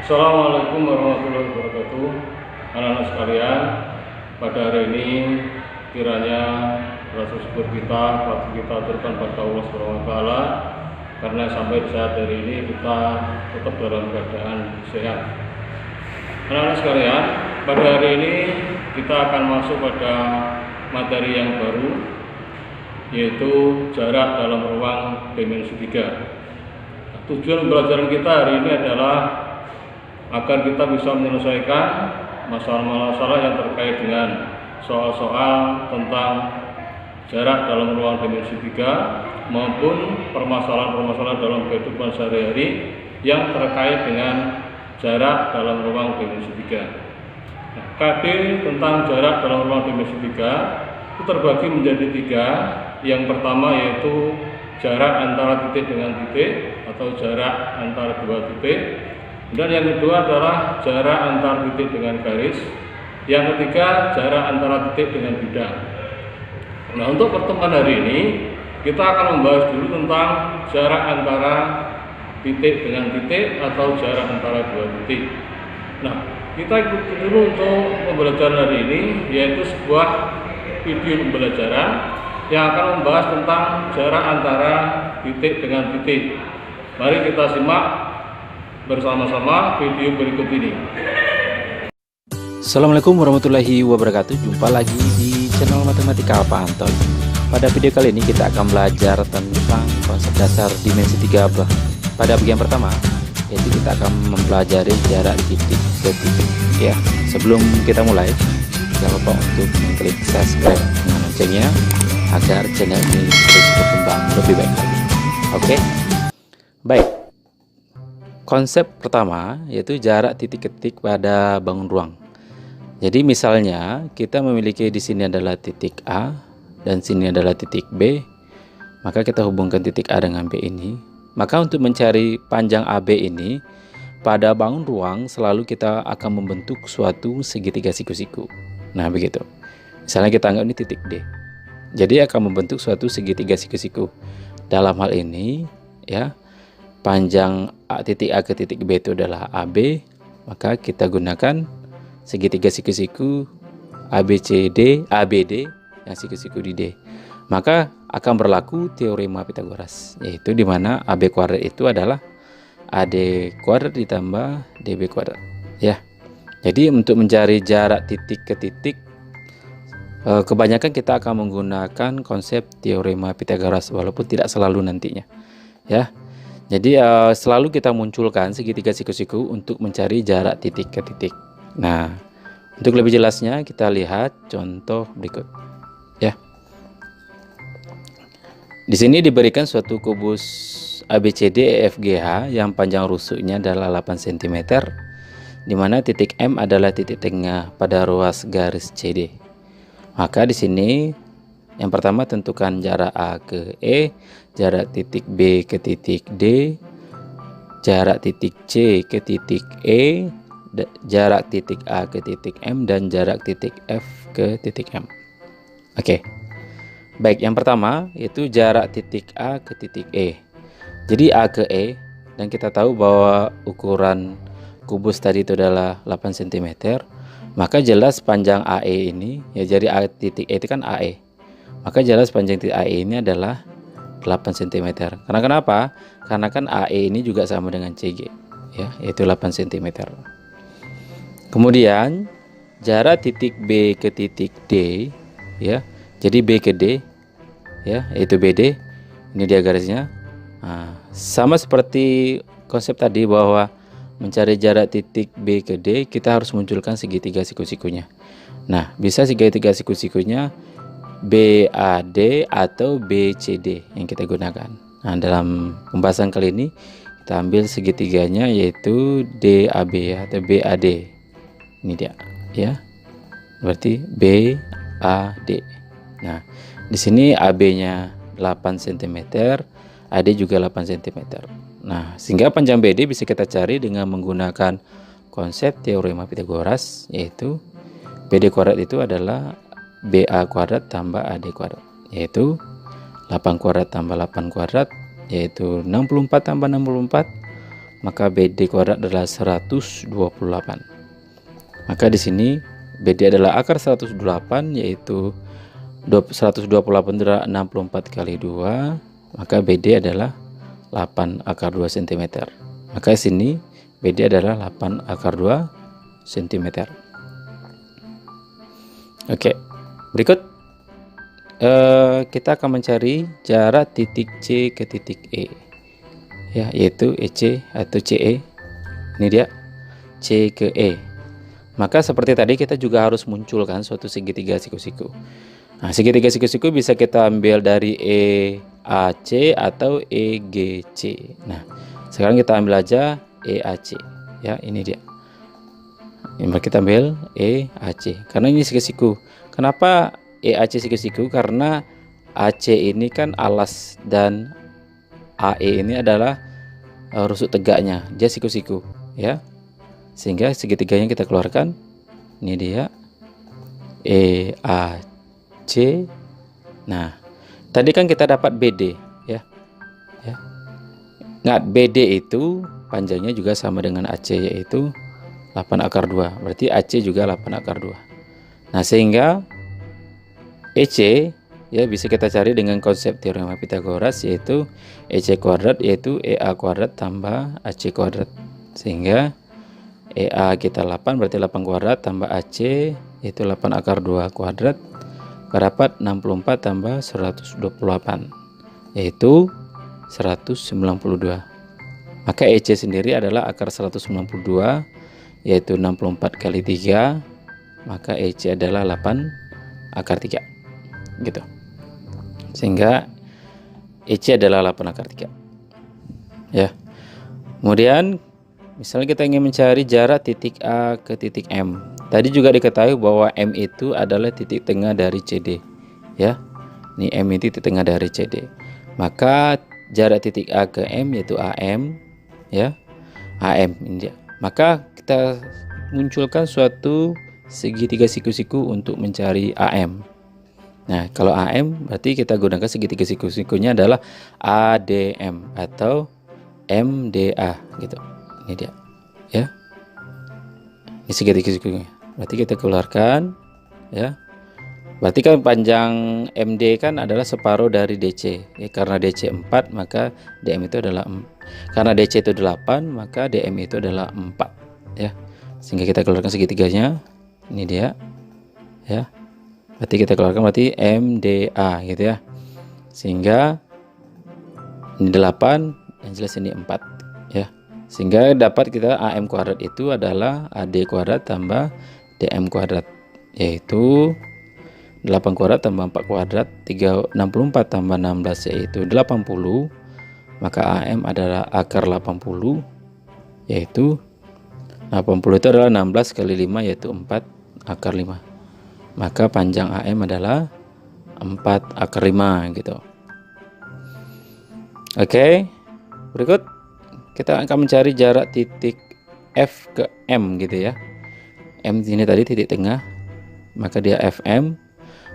Assalamualaikum warahmatullahi wabarakatuh. Anak-anak sekalian, pada hari ini kiranya rasa syukur kita, patut kita aturkan pada Allah SWT, karena sampai saat hari ini kita tetap dalam keadaan sehat. Anak-anak sekalian, pada hari ini kita akan masuk pada materi yang baru, yaitu jarak dalam ruang dimensi 3. Tujuan pembelajaran kita hari ini adalah agar kita bisa menyelesaikan masalah-masalah yang terkait dengan soal-soal tentang jarak dalam ruang dimensi 3 maupun permasalahan-permasalahan dalam kehidupan sehari-hari yang terkait dengan jarak dalam ruang dimensi 3. Nah, KD tentang jarak dalam ruang dimensi 3 itu terbagi menjadi 3. Yang pertama yaitu jarak antara titik dengan titik atau jarak antara dua titik. Dan yang kedua adalah jarak antar titik dengan garis. Yang ketiga jarak antara titik dengan bidang. Nah, untuk pertemuan hari ini kita akan membahas dulu tentang jarak antara titik dengan titik atau jarak antara dua titik. Nah, kita ikuti dulu untuk pembelajaran hari ini, yaitu sebuah video pembelajaran yang akan membahas tentang jarak antara titik dengan titik. Mari kita simak bersama-sama video berikut ini. Assalamualaikum warahmatullahi wabarakatuh. Jumpa lagi di channel Matematika Pak Anton. Pada video kali ini kita akan belajar tentang konsep dasar dimensi 3 pada bagian pertama, yaitu kita akan mempelajari jarak titik ke titik. Ya, sebelum kita mulai, jangan lupa untuk mengklik subscribe dengan loncengnya agar channel ini terus berkembang lebih baik lagi. Oke, baik. Konsep pertama yaitu jarak titik ke titik pada bangun ruang. Jadi misalnya kita memiliki di sini adalah titik A dan sini adalah titik B, maka kita hubungkan titik A dengan B ini. Maka untuk mencari panjang AB ini pada bangun ruang selalu kita akan membentuk suatu segitiga siku-siku. Nah begitu. Misalnya kita anggap ini titik D. Jadi akan membentuk suatu segitiga siku-siku. Dalam hal ini ya, panjang titik A ke titik B itu adalah AB, maka kita gunakan segitiga siku-siku ABCD, ABD yang siku-siku di D. Maka akan berlaku teorema Pitagoras, yaitu di mana AB kuadrat itu adalah AD kuadrat ditambah DB kuadrat. Ya. Jadi untuk mencari jarak titik ke titik, kebanyakan kita akan menggunakan konsep teorema Pitagoras, walaupun tidak selalu nantinya. Ya. Jadi selalu kita munculkan segitiga siku-siku untuk mencari jarak titik ke titik. Nah, untuk lebih jelasnya kita lihat contoh berikut. Ya. Di sini diberikan suatu kubus ABCD EFGH yang panjang rusuknya adalah 8 cm, di mana titik M adalah titik tengah pada ruas garis CD. Maka di sini yang pertama tentukan jarak A ke E, jarak titik B ke titik D, jarak titik C ke titik E, jarak titik A ke titik M, dan jarak titik F ke titik M. Oke. Baik, yang pertama yaitu jarak titik A ke titik E. Jadi A ke E, dan kita tahu bahwa ukuran kubus tadi itu adalah 8 cm, maka jelas panjang AE ini, ya jadi A titik E itu kan AE. Maka jelas panjang titik AE ini adalah 8 cm. Karena kenapa? Karena kan AE ini juga sama dengan CG, ya, yaitu 8 cm. Kemudian jarak titik B ke titik D, ya. Jadi B ke D, ya, yaitu BD. Ini dia garisnya. Nah, sama seperti konsep tadi bahwa mencari jarak titik B ke D, kita harus munculkan segitiga siku-sikunya. Nah, bisa segitiga siku-sikunya BAD atau BCD yang kita gunakan. Nah, dalam pembahasan kali ini kita ambil segitiganya yaitu DAB atau BAD. Ini dia, ya. Berarti BAD. Nah, di sini AB-nya 8 cm, AD juga 8 cm. Nah, sehingga panjang BD bisa kita cari dengan menggunakan konsep teorema Pitagoras, yaitu BD kuadrat itu adalah BA kuadrat tambah AD kuadrat, yaitu 8 kuadrat tambah 8 kuadrat, yaitu 64 tambah 64, maka BD kuadrat adalah 128. Maka di sini BD adalah akar 128, yaitu 128 adalah 64 kali 2, maka BD adalah 8 akar 2 cm. Maka di sini BD adalah 8 akar 2 cm. Oke, berikut kita akan mencari jarak titik C ke titik E, ya, yaitu EC atau CE. Ini dia C ke E. Maka seperti tadi kita juga harus munculkan suatu segitiga siku-siku. Nah, segitiga siku-siku bisa kita ambil dari EAC atau EGC. Nah, sekarang kita ambil aja EAC, ya, ini dia. Ini kita ambil EAC karena ini siku-siku. Kenapa EAC siku-siku? Karena AC ini kan alas dan AE ini adalah rusuk tegaknya, dia siku-siku, ya. Sehingga segitiganya kita keluarkan. Ini dia EAC. Nah, tadi kan kita dapat BD, ya. Nah, BD itu panjangnya juga sama dengan AC, yaitu 8 akar 2. Berarti AC juga 8 akar 2. Nah, sehingga EC, ya, bisa kita cari dengan konsep teorema Pythagoras, yaitu EC kuadrat yaitu EA kuadrat tambah AC kuadrat. Sehingga EA kita 8, berarti 8 kuadrat tambah AC yaitu 8 akar 2 kuadrat, dapat 64 tambah 128 yaitu 192. Maka EC sendiri adalah akar 192 yaitu 64 kali 3, maka EC adalah 8 akar 3 gitu. Sehingga EC adalah 8 akar 3, ya. Kemudian misalnya kita ingin mencari jarak titik A ke titik M. Tadi juga diketahui bahwa M itu adalah titik tengah dari CD, ya. Ini M itu titik tengah dari CD. Maka jarak titik A ke M yaitu AM, ya. AM ini dia. Maka kita munculkan suatu segitiga siku-siku untuk mencari AM. Nah, kalau AM berarti kita gunakan segitiga siku-sikunya adalah ADM atau MDA gitu. Ini dia, ya. Ini segitiga sikunya. Berarti kita keluarkan, ya. Berarti kan panjang MD kan adalah separuh dari DC, ya. Karena DC 4 maka DM itu adalah karena DC itu 8 maka DM itu adalah 4, ya. Sehingga kita keluarkan segitiganya. Ini dia, ya. Berarti kita keluarkan berarti MDA gitu, ya. Sehingga ini 8, yang jelas ini 4, ya. Sehingga dapat kita AM kuadrat itu adalah AD kuadrat tambah DM kuadrat, yaitu 8 kuadrat tambah 4 kuadrat 64 tambah 16 yaitu 80. Maka AM adalah akar 80, yaitu 80 itu adalah 16 kali 5 yaitu 4 akar 5. Maka panjang AM adalah 4 akar 5 gitu. Oke, berikut kita akan mencari jarak titik F ke M gitu, ya. M ini tadi titik tengah, maka dia FM.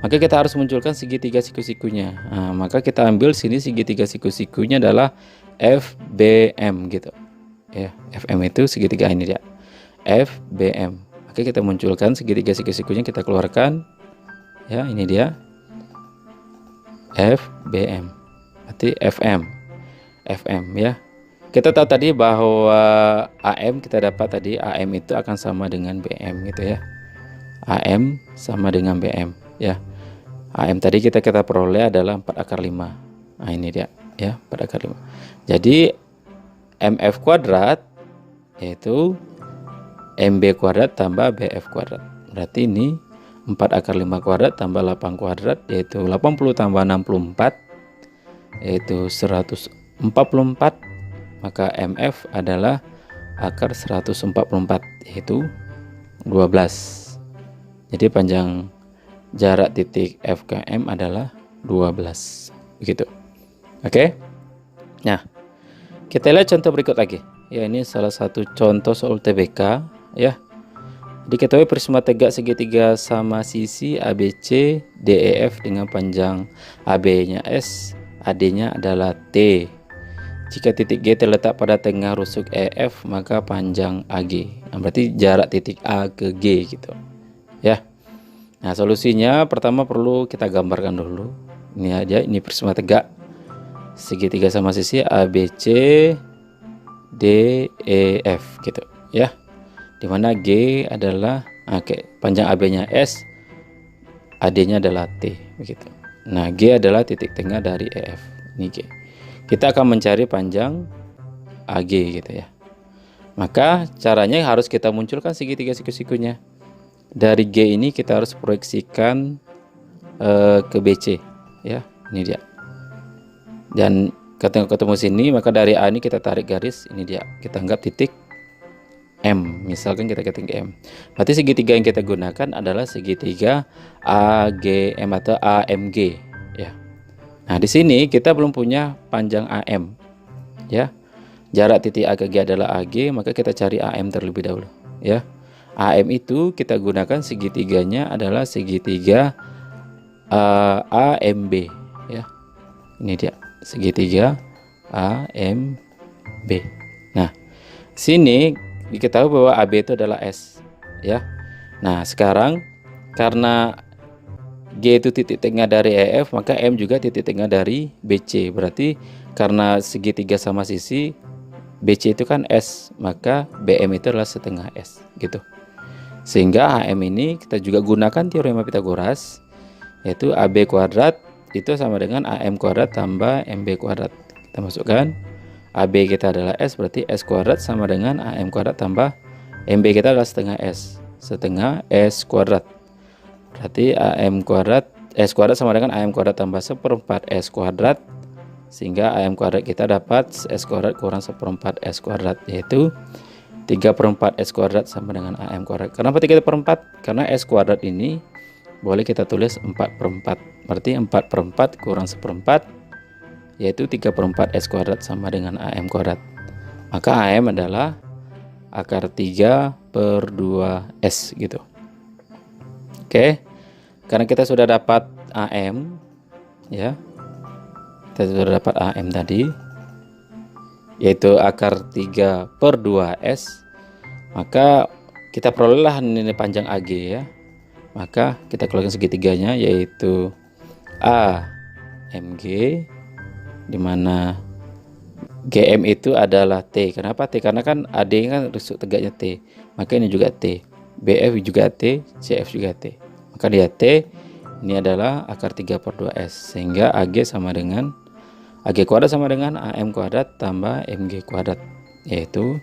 Maka kita harus munculkan segitiga siku-sikunya. Nah, maka kita ambil sini segitiga siku-sikunya adalah FBM gitu, ya. FM itu segitiga ini dia, FBM. Maka kita munculkan segitiga siku-sikunya, kita keluarkan, ya. Ini dia FBM, berarti FM, ya. Kita tahu tadi bahwa AM kita dapat tadi AM itu akan sama dengan BM gitu, ya. AM sama dengan BM, ya. AM tadi kita peroleh adalah 4 akar 5. Nah, ini dia, ya, 4 akar 5. Jadi MF kuadrat yaitu MB kuadrat tambah BF kuadrat. Berarti ini 4 akar 5 kuadrat tambah 8 kuadrat yaitu 80 tambah 64 yaitu 144. Maka MF adalah akar 144 yaitu 12. Jadi panjang jarak titik F ke M adalah 12 begitu. Oke. Nah, kita lihat contoh berikut lagi. Ya, ini salah satu contoh soal TBK, ya. Diketahui prisma tegak segitiga sama sisi ABC DEF dengan panjang AB-nya S, AD-nya adalah T. Jika titik G terletak pada tengah rusuk EF, maka panjang AG. Nah, berarti jarak titik A ke G gitu. Ya. Nah, solusinya pertama perlu kita gambarkan dulu. Ini aja, ini prisma tegak. Segitiga sama sisi ABC DEF gitu, ya. Dimana G adalah panjang AB-nya S, AD-nya adalah T begitu. Nah, G adalah titik tengah dari EF. Ini G. Kita akan mencari panjang AG gitu ya. Maka caranya harus kita munculkan segitiga siku-sikunya. Dari G ini kita harus proyeksikan ke BC ya. Ini dia. Dan ketemu sini, maka dari A ini kita tarik garis, ini dia. Kita anggap titik M. Misalkan kita ketik M. Berarti segitiga yang kita gunakan adalah segitiga AGM atau AMG ya. Nah, di sini kita belum punya panjang AM ya. Jarak titik A ke G adalah AG, maka kita cari AM terlebih dahulu ya. AM itu kita gunakan segitiganya adalah segitiga AMB ya. Ini dia, segitiga AMB. Nah, sini diketahui bahwa AB itu adalah S ya. Nah, sekarang karena G itu titik tengah dari EF, maka M juga titik tengah dari BC. Berarti karena segitiga sama sisi, BC itu kan S, maka BM itu adalah setengah S gitu. Sehingga AM ini kita juga gunakan teorema Pitagoras, yaitu AB kuadrat itu sama dengan AM kuadrat tambah MB kuadrat. Kita masukkan AB kita adalah S, berarti S kuadrat sama dengan AM kuadrat tambah MB kita adalah setengah S, setengah S kuadrat. Berarti AM kuadrat, S kuadrat sama dengan AM kuadrat tambah 1/4 S kuadrat, sehingga AM kuadrat kita dapat S kuadrat kurang 1/4 S kuadrat, yaitu 3/4 S kuadrat sama dengan AM kuadrat. Kenapa 3/4? Karena S kuadrat ini boleh kita tulis 4/4. Berarti 4/4 kurang 1/4, yaitu 3/4 S kuadrat sama dengan AM kuadrat. Maka AM adalah akar 3/2S gitu. Oke. Karena kita sudah dapat AM ya. Kita sudah dapat AM tadi, yaitu akar 3/2S, maka kita perolehlah nilai panjang AG ya. Maka kita keluarkan segitiganya, yaitu AMG, dimana GM itu adalah T. Kenapa T? Karena kan AD kan rusuk tegaknya T, maka ini juga T. BF juga T, CF juga T, maka dia T. Ini adalah akar 3/2S, sehingga AG sama dengan AG kuadrat sama dengan AM kuadrat tambah MG kuadrat, yaitu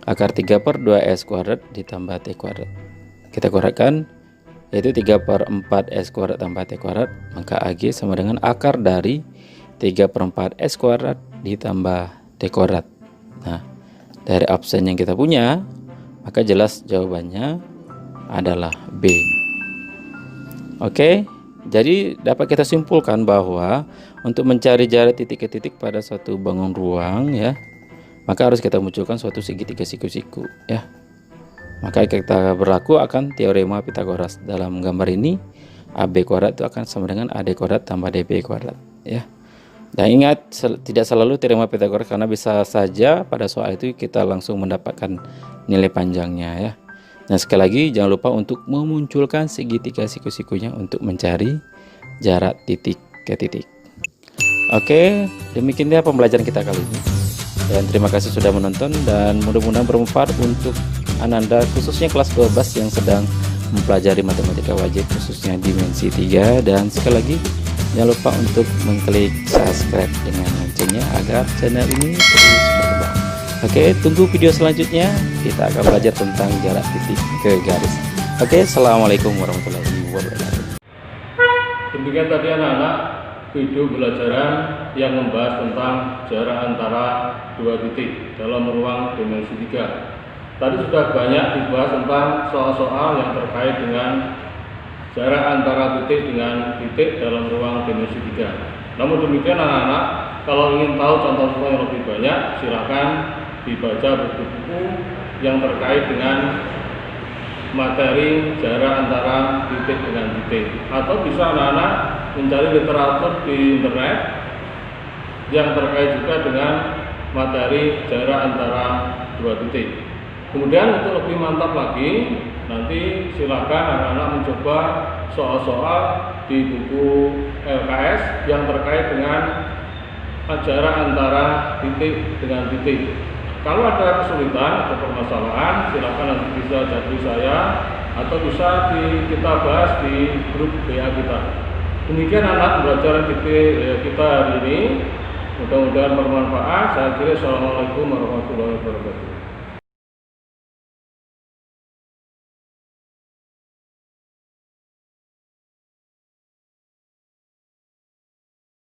akar 3/2S kuadrat ditambah T kuadrat. Kita kuadratkan, yaitu 3/4 S kuadrat tambah T kuadrat, maka AG sama dengan akar dari 3/4 S kuadrat ditambah T kuadrat. Nah, dari absen yang kita punya, maka jelas jawabannya adalah B. Oke, jadi dapat kita simpulkan bahwa untuk mencari jarak titik ke titik pada suatu bangun ruang ya, maka harus kita munculkan suatu segitiga siku-siku ya. Maka kita berlaku akan teorema Pitagoras. Dalam gambar ini AB kuadrat itu akan sama dengan AD kuadrat tambah DB kuadrat ya. Dan ingat, tidak selalu teorema Pitagoras, karena bisa saja pada soal itu kita langsung mendapatkan nilai panjangnya ya. Nah, sekali lagi jangan lupa untuk memunculkan segitiga siku-sikunya untuk mencari jarak titik ke titik. Oke, demikianlah pembelajaran kita kali ini. Dan terima kasih sudah menonton, dan mudah-mudahan bermanfaat untuk Ananda, khususnya kelas 12 yang sedang mempelajari matematika wajib khususnya dimensi 3. Dan sekali lagi jangan lupa untuk mengklik subscribe dengan loncengnya agar channel ini terus berkembang. Oke, tunggu video selanjutnya, kita akan belajar tentang jarak titik ke garis. Oke, assalamualaikum warahmatullahi wabarakatuh. Demikian tadi anak-anak video pembelajaran yang membahas tentang jarak antara dua titik dalam ruang dimensi 3. Tadi sudah banyak dibahas tentang soal-soal yang terkait dengan jarak antara titik dengan titik dalam ruang dimensi 3. Namun demikian anak-anak, kalau ingin tahu contoh-contoh yang lebih banyak, silakan dibaca buku-buku yang terkait dengan materi jarak antara titik dengan titik, atau bisa anak-anak mencari literatur di internet yang terkait juga dengan materi jarak antara dua titik. Kemudian untuk lebih mantap lagi, nanti silakan anak-anak mencoba soal-soal di buku LKS yang terkait dengan jarak antara titik dengan titik. Kalau ada kesulitan atau permasalahan, silakan nanti bisa cari saya atau bisa kita bahas di grup WA kita. Demikian anak belajar kita hari ini. Mudah-mudahan bermanfaat. Saya kira assalamualaikum warahmatullahi wabarakatuh.